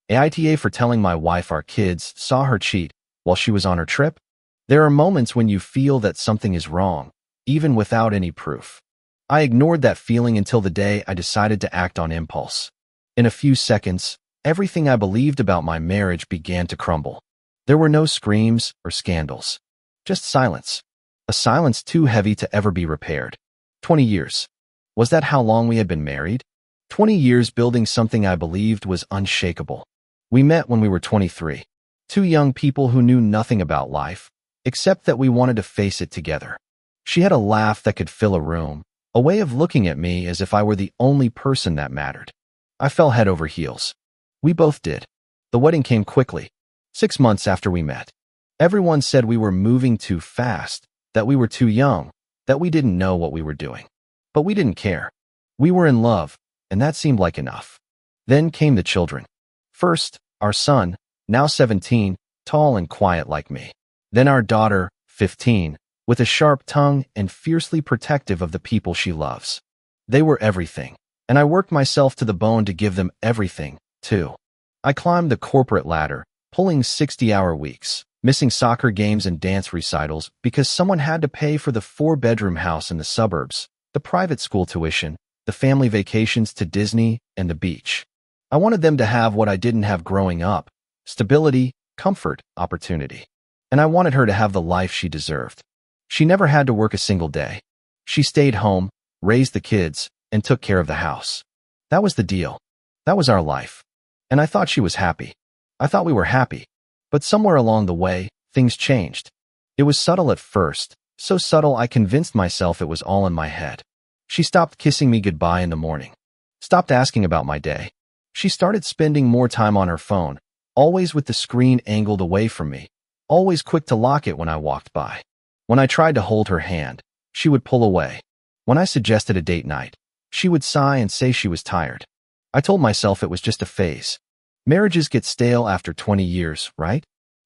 AITA for telling my wife our kids saw her cheat while she was on her trip? There are moments when you feel that something is wrong, even without any proof. I ignored that feeling until the day I decided to act on impulse. In a few seconds, everything I believed about my marriage began to crumble. There were no screams or scandals. Just silence. A silence too heavy to ever be repaired. 20 years. Was that how long we had been married? 20 years building something I believed was unshakable. We met when we were 23. Two young people who knew nothing about life, except that we wanted to face it together. She had a laugh that could fill a room, a way of looking at me as if I were the only person that mattered. I fell head over heels. We both did. The wedding came quickly, 6 months after we met. Everyone said we were moving too fast, that we were too young, that we didn't know what we were doing. But we didn't care. We were in love, and that seemed like enough. Then came the children. First, our son, now 17, tall and quiet like me. Then our daughter, 15, with a sharp tongue and fiercely protective of the people she loves. They were everything, and I worked myself to the bone to give them everything, too. I climbed the corporate ladder, pulling 60-hour weeks, missing soccer games and dance recitals because someone had to pay for the 4-bedroom house in the suburbs, the private school tuition, the family vacations to Disney and the beach. I wanted them to have what I didn't have growing up: stability, comfort, opportunity. And I wanted her to have the life she deserved. She never had to work a single day. She stayed home, raised the kids, and took care of the house. That was the deal. That was our life. And I thought she was happy. I thought we were happy. But somewhere along the way, things changed. It was subtle at first, so subtle I convinced myself it was all in my head. She stopped kissing me goodbye in the morning. Stopped asking about my day. She started spending more time on her phone, always with the screen angled away from me, always quick to lock it when I walked by. When I tried to hold her hand, she would pull away. When I suggested a date night, she would sigh and say she was tired. I told myself it was just a phase. Marriages get stale after 20 years, right?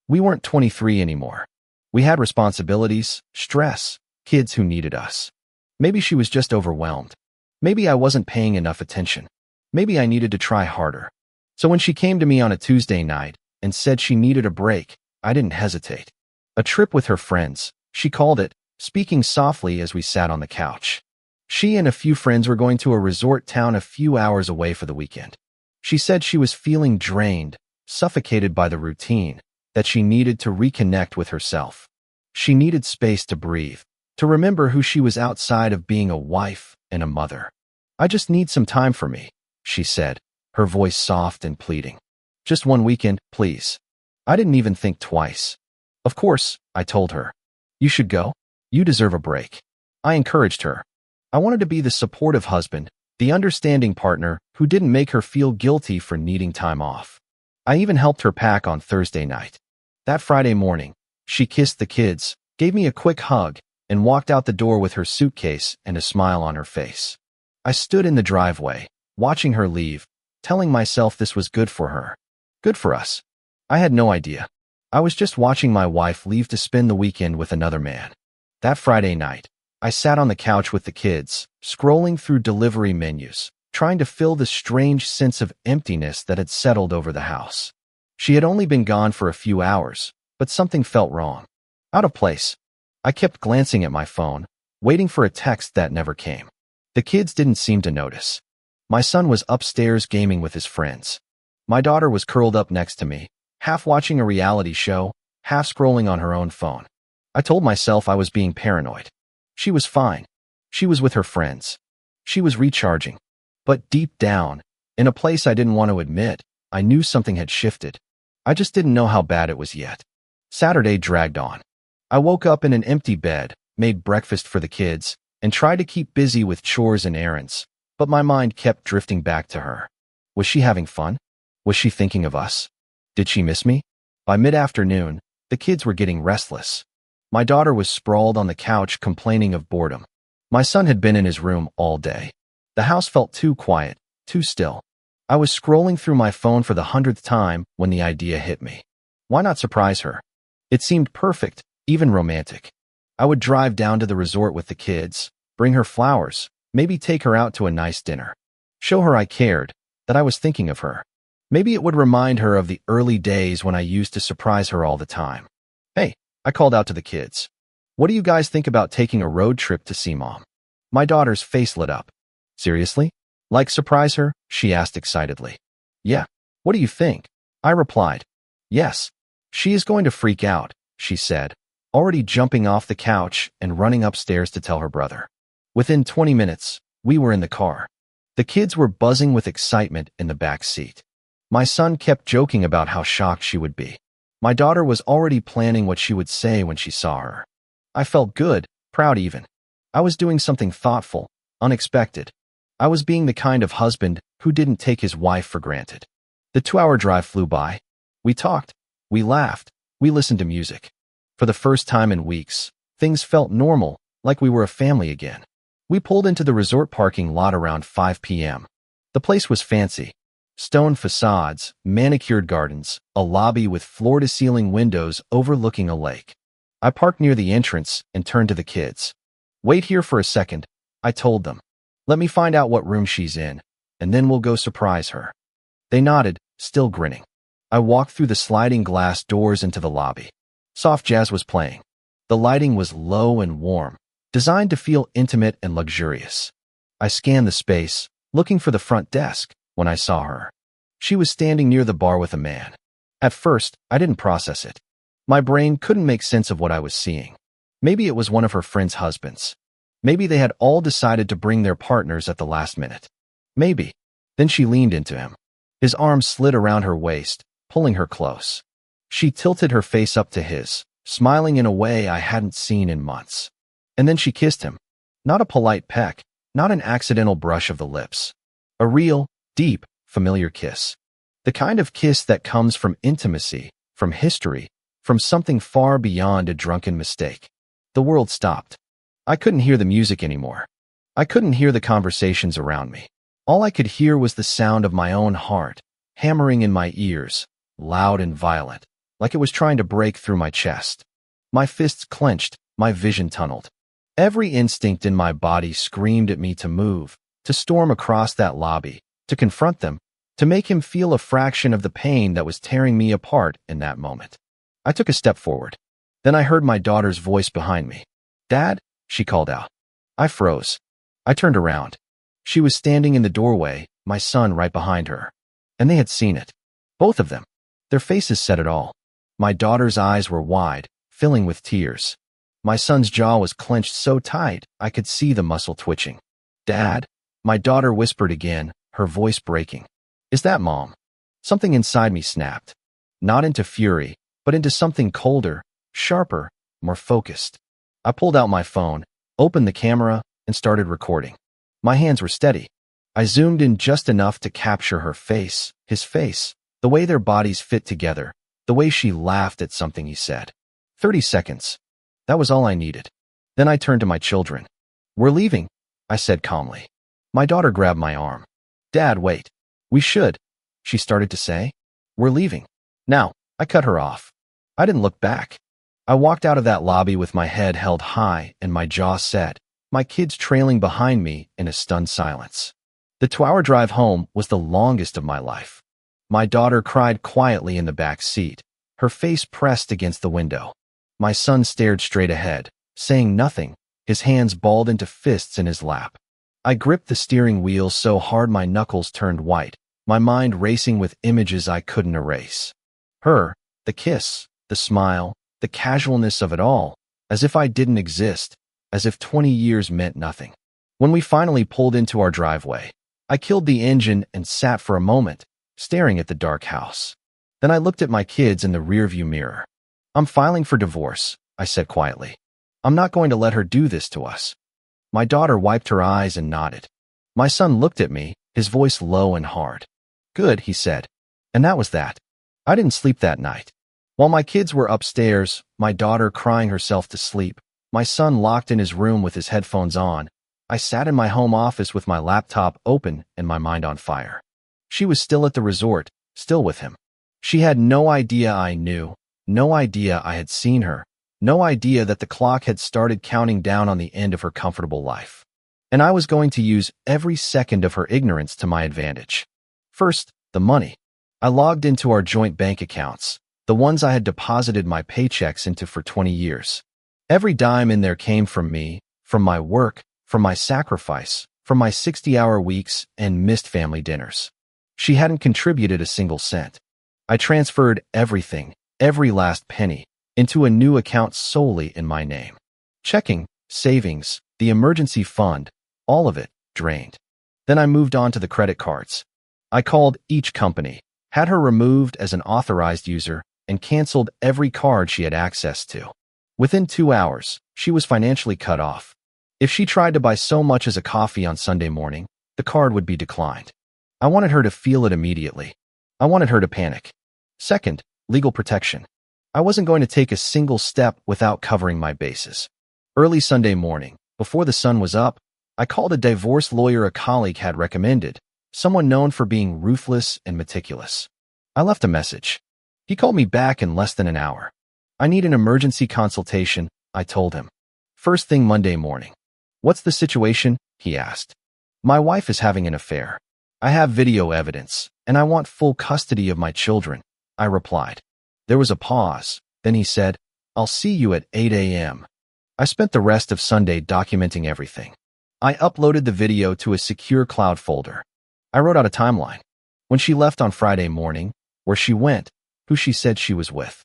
We weren't 23 anymore. We had responsibilities, stress, kids who needed us. Maybe she was just overwhelmed. Maybe I wasn't paying enough attention. Maybe I needed to try harder. So when she came to me on a Tuesday night and said she needed a break, I didn't hesitate. A trip with her friends, she called it, speaking softly as we sat on the couch. She and a few friends were going to a resort town a few hours away for the weekend. She said she was feeling drained, suffocated by the routine, that she needed to reconnect with herself. She needed space to breathe, to remember who she was outside of being a wife and a mother. I just need some time for me, she said, her voice soft and pleading. Just one weekend, please. I didn't even think twice. Of course, I told her. You should go. You deserve a break. I encouraged her. I wanted to be the supportive husband, the understanding partner who didn't make her feel guilty for needing time off. I even helped her pack on Thursday night. That Friday morning, she kissed the kids, gave me a quick hug, and walked out the door with her suitcase and a smile on her face. I stood in the driveway, watching her leave, telling myself this was good for her. Good for us. I had no idea. I was just watching my wife leave to spend the weekend with another man. That Friday night, I sat on the couch with the kids, scrolling through delivery menus, trying to fill the strange sense of emptiness that had settled over the house. She had only been gone for a few hours, but something felt wrong. Out of place. I kept glancing at my phone, waiting for a text that never came. The kids didn't seem to notice. My son was upstairs gaming with his friends. My daughter was curled up next to me, half watching a reality show, half scrolling on her own phone. I told myself I was being paranoid. She was fine. She was with her friends. She was recharging. But deep down, in a place I didn't want to admit, I knew something had shifted. I just didn't know how bad it was yet. Saturday dragged on. I woke up in an empty bed, made breakfast for the kids, and tried to keep busy with chores and errands, but my mind kept drifting back to her. Was she having fun? Was she thinking of us? Did she miss me? By mid-afternoon, the kids were getting restless. My daughter was sprawled on the couch complaining of boredom. My son had been in his room all day. The house felt too quiet, too still. I was scrolling through my phone for the 100th time when the idea hit me. Why not surprise her? It seemed perfect, even romantic. I would drive down to the resort with the kids, bring her flowers, maybe take her out to a nice dinner. Show her I cared, that I was thinking of her. Maybe it would remind her of the early days when I used to surprise her all the time. Hey, I called out to the kids. What do you guys think about taking a road trip to see Mom? My daughter's face lit up. Seriously? Like surprise her? She asked excitedly. Yeah. What do you think? I replied. Yes. She is going to freak out, she said, already jumping off the couch and running upstairs to tell her brother. Within 20 minutes, we were in the car. The kids were buzzing with excitement in the back seat. My son kept joking about how shocked she would be. My daughter was already planning what she would say when she saw her. I felt good, proud even. I was doing something thoughtful, unexpected. I was being the kind of husband who didn't take his wife for granted. The 2-hour drive flew by. We talked. We laughed. We listened to music. For the first time in weeks, things felt normal, like we were a family again. We pulled into the resort parking lot around 5 p.m. The place was fancy. Stone facades, manicured gardens, a lobby with floor-to-ceiling windows overlooking a lake. I parked near the entrance and turned to the kids. Wait here for a second, I told them. Let me find out what room she's in, and then we'll go surprise her. They nodded, still grinning. I walked through the sliding glass doors into the lobby. Soft jazz was playing. The lighting was low and warm, designed to feel intimate and luxurious. I scanned the space, looking for the front desk, when I saw her. She was standing near the bar with a man. At first, I didn't process it. My brain couldn't make sense of what I was seeing. Maybe it was one of her friend's husbands. Maybe they had all decided to bring their partners at the last minute. Maybe. Then she leaned into him. His arm slid around her waist, pulling her close. She tilted her face up to his, smiling in a way I hadn't seen in months. And then she kissed him. Not a polite peck, not an accidental brush of the lips. A real, deep, familiar kiss. The kind of kiss that comes from intimacy, from history, from something far beyond a drunken mistake. The world stopped. I couldn't hear the music anymore. I couldn't hear the conversations around me. All I could hear was the sound of my own heart, hammering in my ears, loud and violent, like it was trying to break through my chest. My fists clenched, my vision tunneled. Every instinct in my body screamed at me to move, to storm across that lobby, to confront them, to make him feel a fraction of the pain that was tearing me apart in that moment. I took a step forward. Then I heard my daughter's voice behind me. Dad, she called out. I froze. I turned around. She was standing in the doorway, my son right behind her. And they had seen it. Both of them. Their faces said it all. My daughter's eyes were wide, filling with tears. My son's jaw was clenched so tight I could see the muscle twitching. Dad, my daughter whispered again, her voice breaking. Is that Mom? Something inside me snapped. Not into fury, but into something colder, sharper, more focused. I pulled out my phone, opened the camera, and started recording. My hands were steady. I zoomed in just enough to capture her face, his face, the way their bodies fit together, the way she laughed at something he said. 30 seconds. That was all I needed. Then I turned to my children. We're leaving, I said calmly. My daughter grabbed my arm. Dad, wait. We should, she started to say. We're leaving. Now, I cut her off. I didn't look back. I walked out of that lobby with my head held high and my jaw set, my kids trailing behind me in a stunned silence. The 2-hour drive home was the longest of my life. My daughter cried quietly in the back seat, her face pressed against the window. My son stared straight ahead, saying nothing, his hands balled into fists in his lap. I gripped the steering wheel so hard my knuckles turned white, my mind racing with images I couldn't erase. Her, the kiss, the smile, the casualness of it all, as if I didn't exist, as if 20 years meant nothing. When we finally pulled into our driveway, I killed the engine and sat for a moment, staring at the dark house. Then I looked at my kids in the rearview mirror. I'm filing for divorce, I said quietly. I'm not going to let her do this to us. My daughter wiped her eyes and nodded. My son looked at me, his voice low and hard. Good, he said. And that was that. I didn't sleep that night. While my kids were upstairs, my daughter crying herself to sleep, my son locked in his room with his headphones on, I sat in my home office with my laptop open and my mind on fire. She was still at the resort, still with him. She had no idea I knew, no idea I had seen her, no idea that the clock had started counting down on the end of her comfortable life. And I was going to use every second of her ignorance to my advantage. First, the money. I logged into our joint bank accounts, the ones I had deposited my paychecks into for 20 years. Every dime in there came from me, from my work, from my sacrifice, from my 60-hour weeks and missed family dinners. She hadn't contributed a single cent. I transferred everything, every last penny, into a new account solely in my name. Checking, savings, the emergency fund, all of it drained. Then I moved on to the credit cards. I called each company, had her removed as an authorized user, and canceled every card she had access to. Within 2 hours, she was financially cut off. If she tried to buy so much as a coffee on Sunday morning, the card would be declined. I wanted her to feel it immediately. I wanted her to panic. Second, legal protection. I wasn't going to take a single step without covering my bases. Early Sunday morning, before the sun was up, I called a divorce lawyer a colleague had recommended, someone known for being ruthless and meticulous. I left a message. He called me back in less than an hour. I need an emergency consultation, I told him. First thing Monday morning. What's the situation? He asked. My wife is having an affair. I have video evidence, and I want full custody of my children, I replied. There was a pause. Then he said, I'll see you at 8 a.m. I spent the rest of Sunday documenting everything. I uploaded the video to a secure cloud folder. I wrote out a timeline. When she left on Friday morning, where she went, who she said she was with.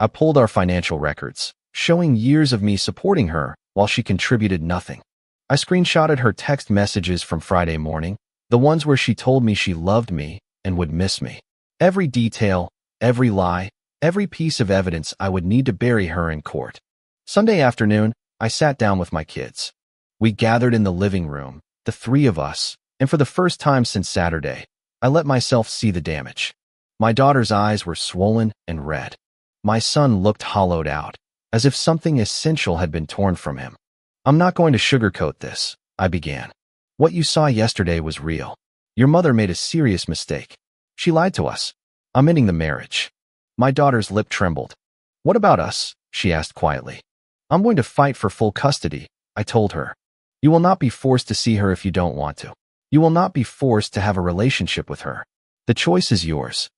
I pulled our financial records, showing years of me supporting her while she contributed nothing. I screenshotted her text messages from Friday morning, the ones where she told me she loved me and would miss me. Every detail, every lie, every piece of evidence I would need to bury her in court. Sunday afternoon, I sat down with my kids. We gathered in the living room, the three of us, and for the first time since Saturday, I let myself see the damage. My daughter's eyes were swollen and red. My son looked hollowed out, as if something essential had been torn from him. I'm not going to sugarcoat this, I began. What you saw yesterday was real. Your mother made a serious mistake. She lied to us. I'm ending the marriage. My daughter's lip trembled. What about us? She asked quietly. I'm going to fight for full custody, I told her. You will not be forced to see her if you don't want to. You will not be forced to have a relationship with her. The choice is yours.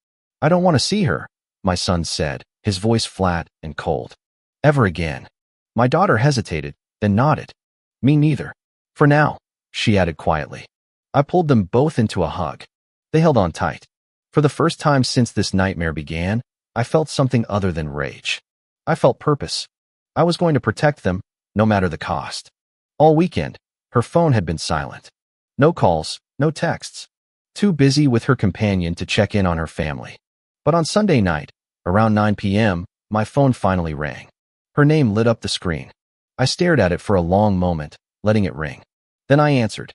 I don't want to see her, my son said, his voice flat and cold. Ever again. My daughter hesitated, then nodded. Me neither. For now, she added quietly. I pulled them both into a hug. They held on tight. For the first time since this nightmare began, I felt something other than rage. I felt purpose. I was going to protect them, no matter the cost. All weekend, her phone had been silent. No calls, no texts. Too busy with her companion to check in on her family. But on Sunday night, around 9 p.m., my phone finally rang. Her name lit up the screen. I stared at it for a long moment, letting it ring. Then I answered.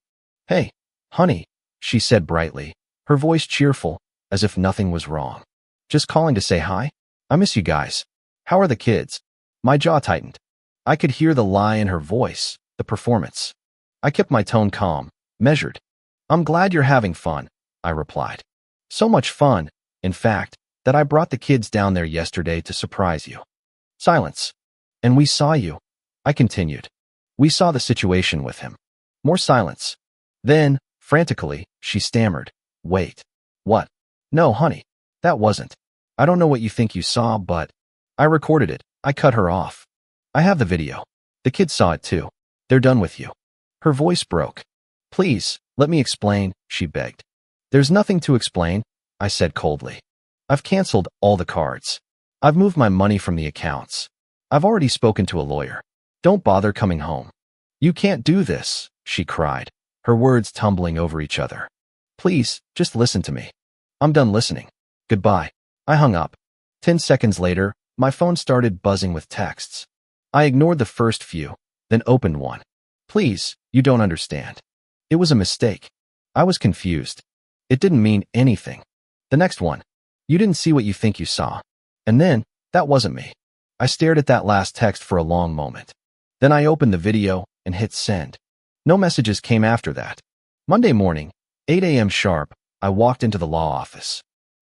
Hey, honey, she said brightly, her voice cheerful, as if nothing was wrong. Just calling to say hi? I miss you guys. How are the kids? My jaw tightened. I could hear the lie in her voice, the performance. I kept my tone calm, measured. I'm glad you're having fun, I replied. So much fun, in fact, that I brought the kids down there yesterday to surprise you. Silence. And we saw you, I continued. We saw the situation with him. More silence. Then, frantically, she stammered. Wait. What? No, honey. That wasn't. I don't know what you think you saw, but I recorded it. I cut her off. I have the video. The kids saw it too. They're done with you. Her voice broke. Please, let me explain, she begged. There's nothing to explain, I said coldly. I've canceled all the cards. I've moved my money from the accounts. I've already spoken to a lawyer. Don't bother coming home. You can't do this, she cried, her words tumbling over each other. Please, just listen to me. I'm done listening. Goodbye. I hung up. 10 seconds later, my phone started buzzing with texts. I ignored the first few, then opened one. Please, you don't understand. It was a mistake. I was confused. It didn't mean anything. The next one. You didn't see what you think you saw. And then, that wasn't me. I stared at that last text for a long moment. Then I opened the video and hit send. No messages came after that. Monday morning, 8 a.m. sharp, I walked into the law office.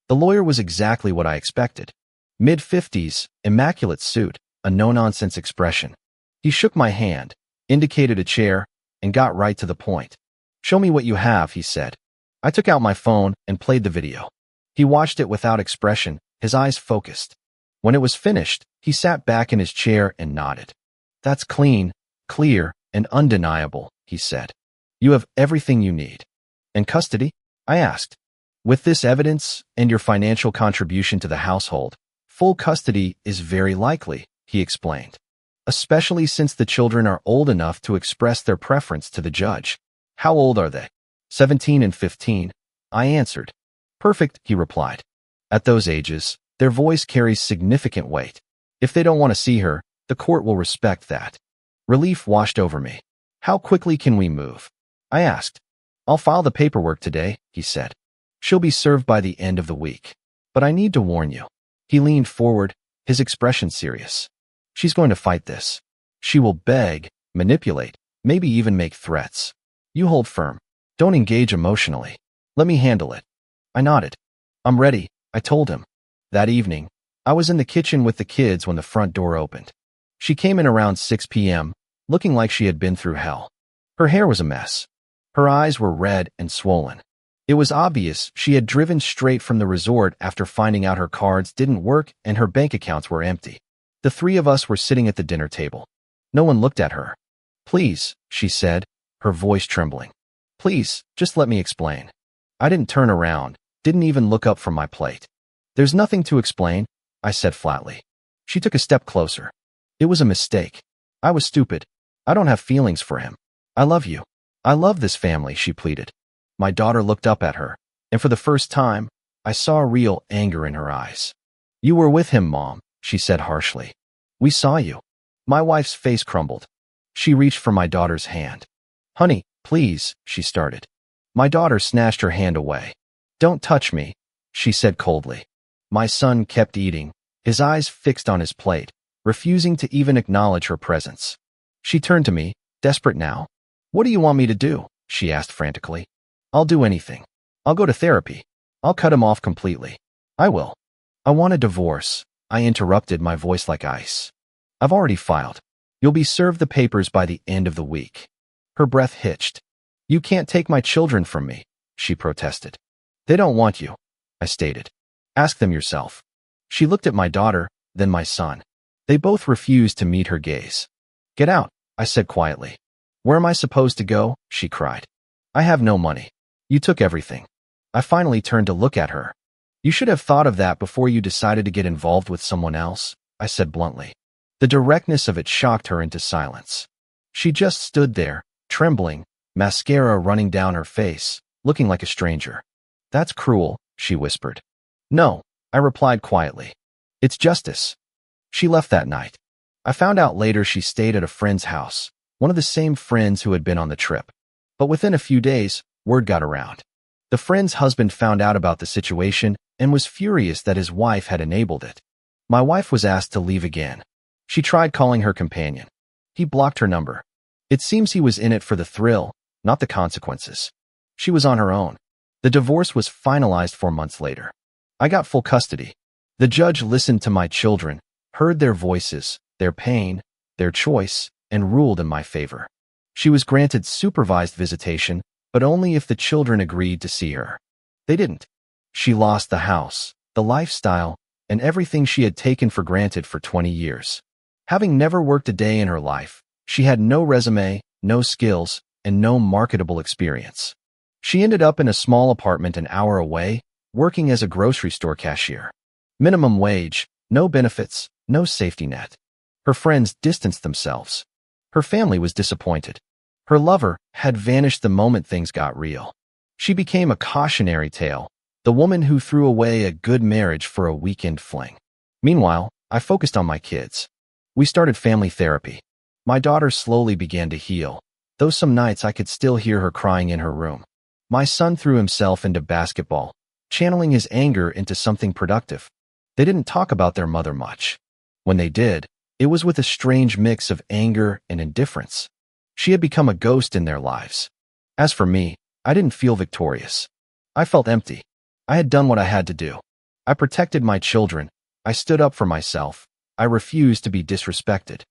The lawyer was exactly what I expected. Mid-50s, immaculate suit, a no-nonsense expression. He shook my hand, indicated a chair, and got right to the point. Show me what you have, he said. I took out my phone and played the video. He watched it without expression, his eyes focused. When it was finished, he sat back in his chair and nodded. That's clean, clear, and undeniable, he said. You have everything you need. And custody? I asked. With this evidence and your financial contribution to the household, full custody is very likely, he explained. Especially since the children are old enough to express their preference to the judge. How old are they? 17 and 15, I answered. Perfect, he replied. At those ages, their voice carries significant weight. If they don't want to see her, the court will respect that. Relief washed over me. How quickly can we move? I asked. I'll file the paperwork today, he said. She'll be served by the end of the week. But I need to warn you. He leaned forward, his expression serious. She's going to fight this. She will beg, manipulate, maybe even make threats. You hold firm. Don't engage emotionally. Let me handle it. I nodded. I'm ready, I told him. That evening, I was in the kitchen with the kids when the front door opened. She came in around 6 p.m., looking like she had been through hell. Her hair was a mess. Her eyes were red and swollen. It was obvious she had driven straight from the resort after finding out her cards didn't work and her bank accounts were empty. The three of us were sitting at the dinner table. No one looked at her. Please, she said, her voice trembling. Please, just let me explain. I didn't turn around, didn't even look up from my plate. There's nothing to explain, I said flatly. She took a step closer. It was a mistake. I was stupid. I don't have feelings for him. I love you. I love this family, she pleaded. My daughter looked up at her, and for the first time, I saw real anger in her eyes. You were with him, Mom, she said harshly. We saw you. My wife's face crumbled. She reached for my daughter's hand. Honey, please, she started. My daughter snatched her hand away. Don't touch me, she said coldly. My son kept eating, his eyes fixed on his plate, refusing to even acknowledge her presence. She turned to me, desperate now. What do you want me to do? She asked frantically. I'll do anything. I'll go to therapy. I'll cut him off completely. I will. I want a divorce, I interrupted, my voice like ice. I've already filed. You'll be served the papers by the end of the week. Her breath hitched. You can't take my children from me, she protested. They don't want you, I stated. Ask them yourself. She looked at my daughter, then my son. They both refused to meet her gaze. Get out, I said quietly. Where am I supposed to go? She cried. I have no money. You took everything. I finally turned to look at her. You should have thought of that before you decided to get involved with someone else, I said bluntly. The directness of it shocked her into silence. She just stood there, trembling, mascara running down her face, looking like a stranger. That's cruel, she whispered. No, I replied quietly. It's justice. She left that night. I found out later she stayed at a friend's house, one of the same friends who had been on the trip. But within a few days, word got around. The friend's husband found out about the situation and was furious that his wife had enabled it. My wife was asked to leave again. She tried calling her companion. He blocked her number. It seems he was in it for the thrill, not the consequences. She was on her own. The divorce was finalized 4 months later. I got full custody. The judge listened to my children, heard their voices, their pain, their choice, and ruled in my favor. She was granted supervised visitation, but only if the children agreed to see her. They didn't. She lost the house, the lifestyle, and everything she had taken for granted for 20 years. Having never worked a day in her life, she had no resume, no skills, and no marketable experience. She ended up in a small apartment an hour away, working as a grocery store cashier. Minimum wage, no benefits, no safety net. Her friends distanced themselves. Her family was disappointed. Her lover had vanished the moment things got real. She became a cautionary tale, the woman who threw away a good marriage for a weekend fling. Meanwhile, I focused on my kids. We started family therapy. My daughter slowly began to heal, though some nights I could still hear her crying in her room. My son threw himself into basketball, channeling his anger into something productive. They didn't talk about their mother much. When they did, it was with a strange mix of anger and indifference. She had become a ghost in their lives. As for me, I didn't feel victorious. I felt empty. I had done what I had to do. I protected my children. I stood up for myself. I refused to be disrespected.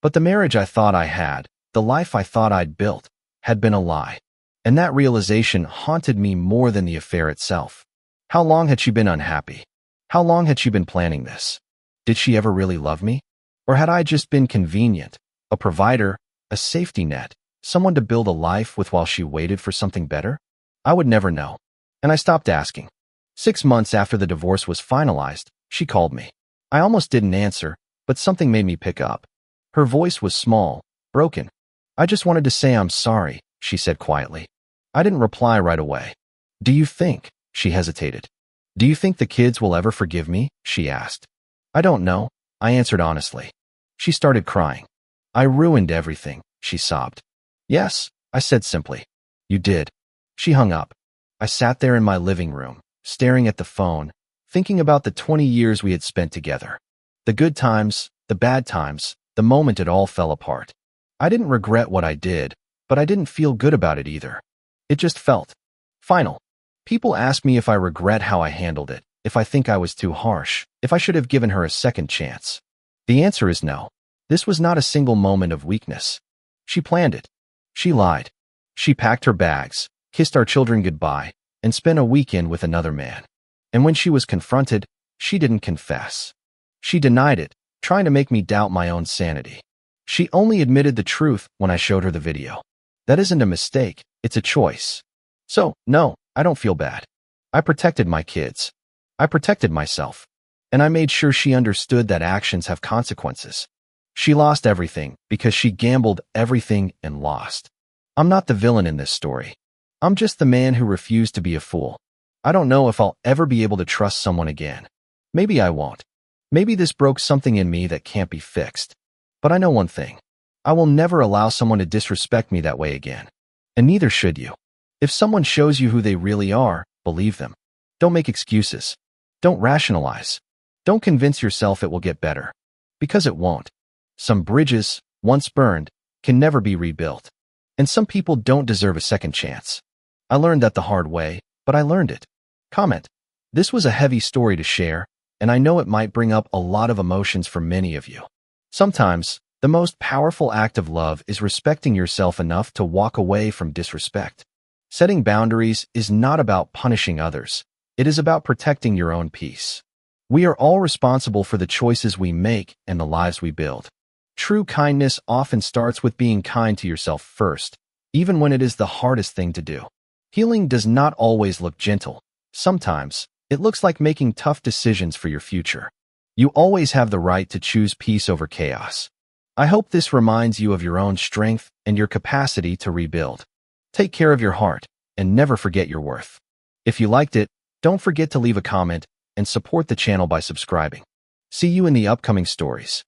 But the marriage I thought I had, the life I thought I'd built, had been a lie. And that realization haunted me more than the affair itself. How long had she been unhappy? How long had she been planning this? Did she ever really love me? Or had I just been convenient, a provider, a safety net, someone to build a life with while she waited for something better? I would never know. And I stopped asking. 6 months after the divorce was finalized, she called me. I almost didn't answer, but something made me pick up. Her voice was small, broken. I just wanted to say I'm sorry, she said quietly. I didn't reply right away. Do you think, she hesitated. Do you think the kids will ever forgive me? She asked. I don't know, I answered honestly. She started crying. I ruined everything, she sobbed. Yes, I said simply. You did. She hung up. I sat there in my living room, staring at the phone, thinking about the 20 years we had spent together. The good times, the bad times, the moment it all fell apart. I didn't regret what I did, but I didn't feel good about it either. It just felt final. People ask me if I regret how I handled it, if I think I was too harsh, if I should have given her a second chance. The answer is no. This was not a single moment of weakness. She planned it. She lied. She packed her bags, kissed our children goodbye, and spent a weekend with another man. And when she was confronted, she didn't confess. She denied it, trying to make me doubt my own sanity. She only admitted the truth when I showed her the video. That isn't a mistake, it's a choice. So, no, I don't feel bad. I protected my kids. I protected myself. And I made sure she understood that actions have consequences. She lost everything because she gambled everything and lost. I'm not the villain in this story. I'm just the man who refused to be a fool. I don't know if I'll ever be able to trust someone again. Maybe I won't. Maybe this broke something in me that can't be fixed. But I know one thing. I will never allow someone to disrespect me that way again. And neither should you. If someone shows you who they really are, believe them. Don't make excuses. Don't rationalize. Don't convince yourself it will get better. Because it won't. Some bridges, once burned, can never be rebuilt. And some people don't deserve a second chance. I learned that the hard way, but I learned it. Comment. This was a heavy story to share, and I know it might bring up a lot of emotions for many of you. Sometimes, the most powerful act of love is respecting yourself enough to walk away from disrespect. Setting boundaries is not about punishing others. It is about protecting your own peace. We are all responsible for the choices we make and the lives we build. True kindness often starts with being kind to yourself first, even when it is the hardest thing to do. Healing does not always look gentle. Sometimes, it looks like making tough decisions for your future. You always have the right to choose peace over chaos. I hope this reminds you of your own strength and your capacity to rebuild. Take care of your heart, and never forget your worth. If you liked it, don't forget to leave a comment and support the channel by subscribing. See you in the upcoming stories.